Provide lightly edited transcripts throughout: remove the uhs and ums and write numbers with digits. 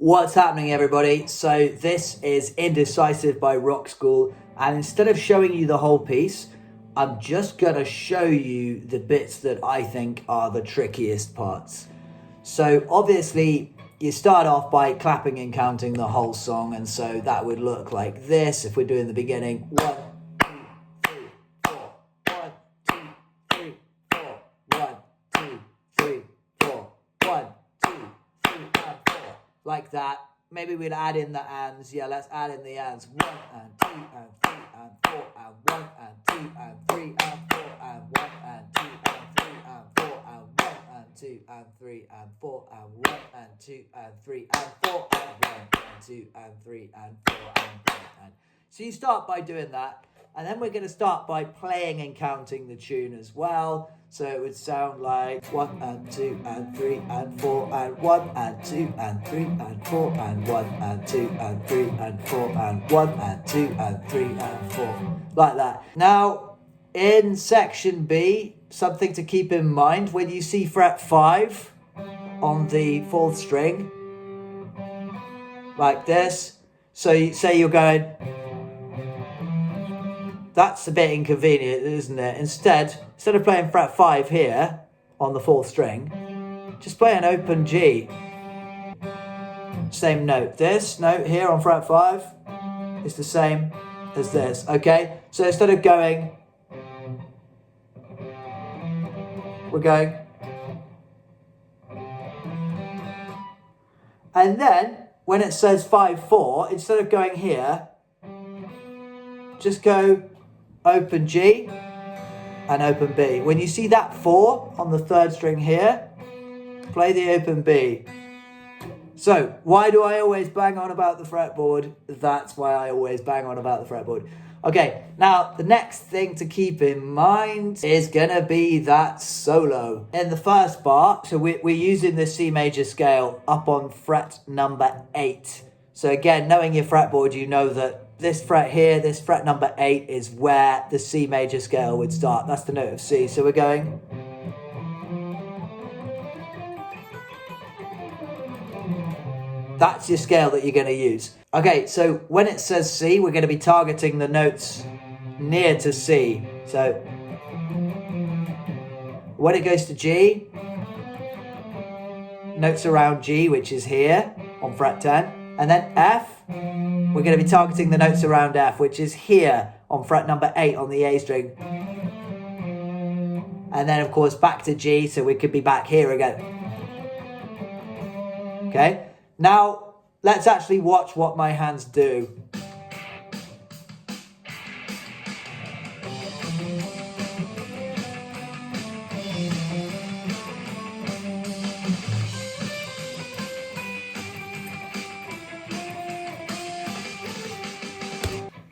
What's happening, everybody? So this is Indecisive by Rockschool, and instead of showing you the whole piece, I'm just gonna show you the bits that I think are the trickiest parts. So obviously you start off by clapping and counting the whole song, and so that would look like this if we're doing the beginning. 1, 2, 3, 4. 1, 2, 3, 4. 1, 2, 3, 4. 1, 2, 3, and 4. Like that. Maybe we'd add in the ands. Yeah, let's add in the ands. 1 and 2 and 3 and 4 and 1 and 2 and 3 and 4 and 1 and 2 and 3 and 4 and 1 and 2 and 3 and 4 and 1 and 2 and 3 and 4 and 1 and 2 and 3 and 4 and 1 and. So you start by doing that, and then we're going to start by playing and counting the tune as well. So it would sound like 1 and 2 and 3 and 4 and 1 and 2 and 3 and 4 and 1 and 2 and 3 and 4 and 1 and 2 and 3 and 4. Like that. Now, in section B, something to keep in mind, when you see fret 5 on the 4th string, like this, so you say you're going, that's a bit inconvenient, isn't it? Instead of playing fret 5 here on the 4th string, just play an open G. Same note. This note here on fret 5 is the same as this, okay? So instead of going, we're going. And then, when it says 5-4, instead of going here, just go open G and open B. When you see that 4 on the 3rd string here, play the open B. So, why do I always bang on about the fretboard? That's why I always bang on about the fretboard. Okay, now the next thing to keep in mind is gonna be that solo. In the first bar, so we're using the C major scale up on fret number 8. So again, knowing your fretboard, you know that this fret here, this fret number 8 is where the C major scale would start. That's the note of C. So we're going. That's your scale that you're going to use. Okay, so when it says C, we're going to be targeting the notes near to C. So when it goes to G, notes around G, which is here on fret 10. And then F, we're going to be targeting the notes around F, which is here on fret number 8 on the A string. And then, of course, back to G, so we could be back here again. Okay? Now, let's actually watch what my hands do.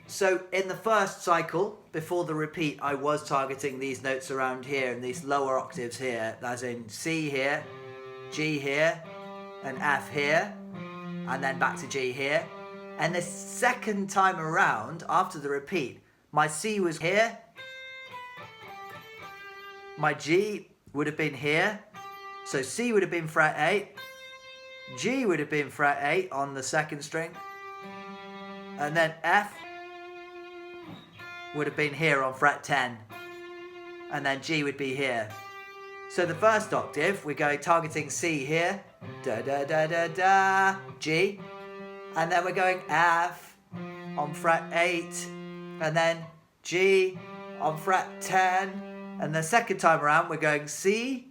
So in the first cycle, before the repeat, I was targeting these notes around here and these lower octaves here, as in C here, G here, and F here, and then back to G here. And the second time around, after the repeat, my C was here, my G would have been here, so C would have been fret 8, G would have been fret 8 on the 2nd string, and then F would have been here on fret 10, and then G would be here. So the first octave, we're going targeting C here, da da da da da, G, and then we're going F on fret 8, and then G on fret 10, and the second time around we're going C,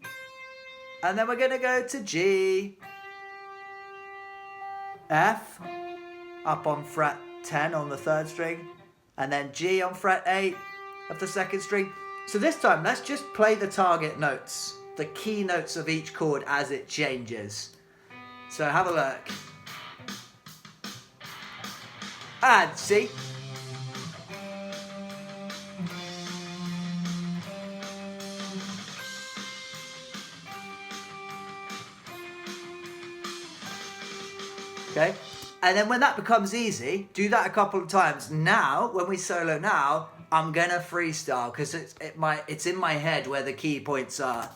and then we're going to go to G, F, up on fret 10 on the 3rd string, and then G on fret 8 of the 2nd string. So this time, let's just play the target notes, the key notes of each chord as it changes. So have a look. And C. Okay. And then when that becomes easy, do that a couple of times. Now, when we solo now, I'm gonna freestyle because it's in my head where the key points are.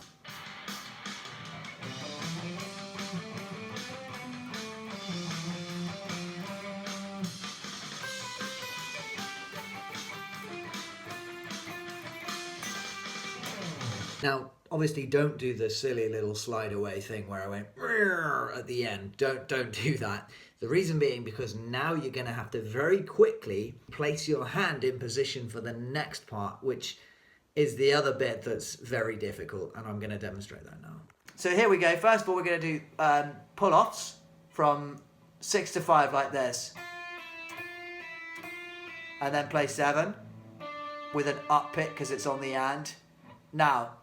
Now, obviously, don't do the silly little slide away thing where I went at the end. Don't do that. The reason being because now you're going to have to very quickly place your hand in position for the next part, which is the other bit that's very difficult, and I'm going to demonstrate that now. So here we go. First of all, we're going to do pull-offs from 6 to 5 like this, and then play 7 with an up pick because it's on the and. Now,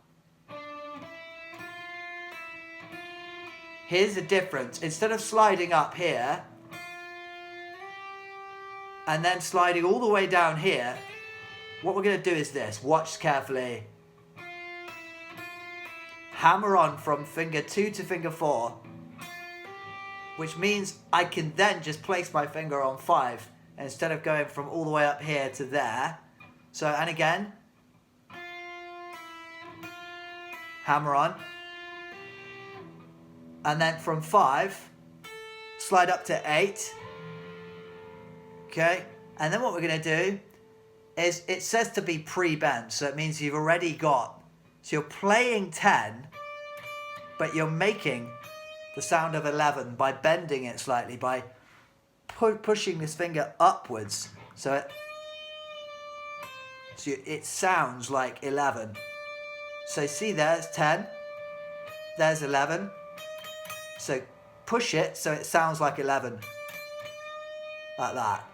here's the difference. Instead of sliding up here and then sliding all the way down here, what we're going to do is this. Watch carefully. Hammer on from finger 2 to finger 4, which means I can then just place my finger on 5 instead of going from all the way up here to there. So, and again, hammer on. And then from 5, slide up to 8. Okay, and then what we're going to do is, it says to be pre-bent, so it means you've already got, so you're playing 10, but you're making the sound of 11 by bending it slightly, by pushing this finger upwards, so it sounds like 11. So see, there's 10, there's 11, so push it so it sounds like 11, like that.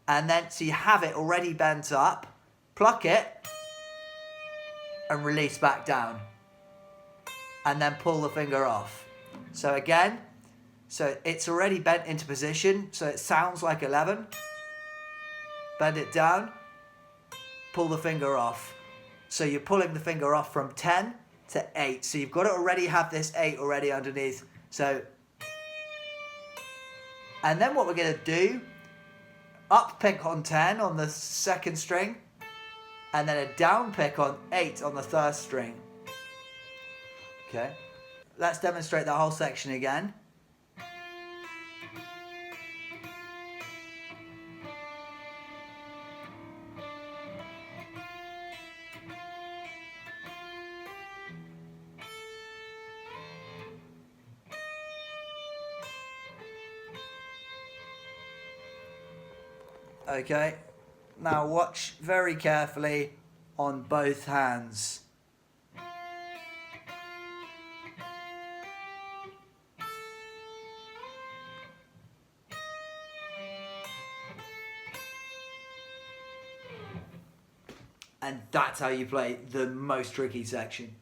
And then, so you have it already bent up, pluck it, and release back down. And then pull the finger off. So again, so it's already bent into position, so it sounds like 11. Bend it down, pull the finger off. So you're pulling the finger off from 10 to 8. So you've got to already have this 8 already underneath. So, and then what we're going to do, up pick on 10 on the second string, and then a down pick on 8 on the third string. Okay, let's demonstrate that whole section again. Okay, now watch very carefully on both hands. And that's how you play the most tricky section.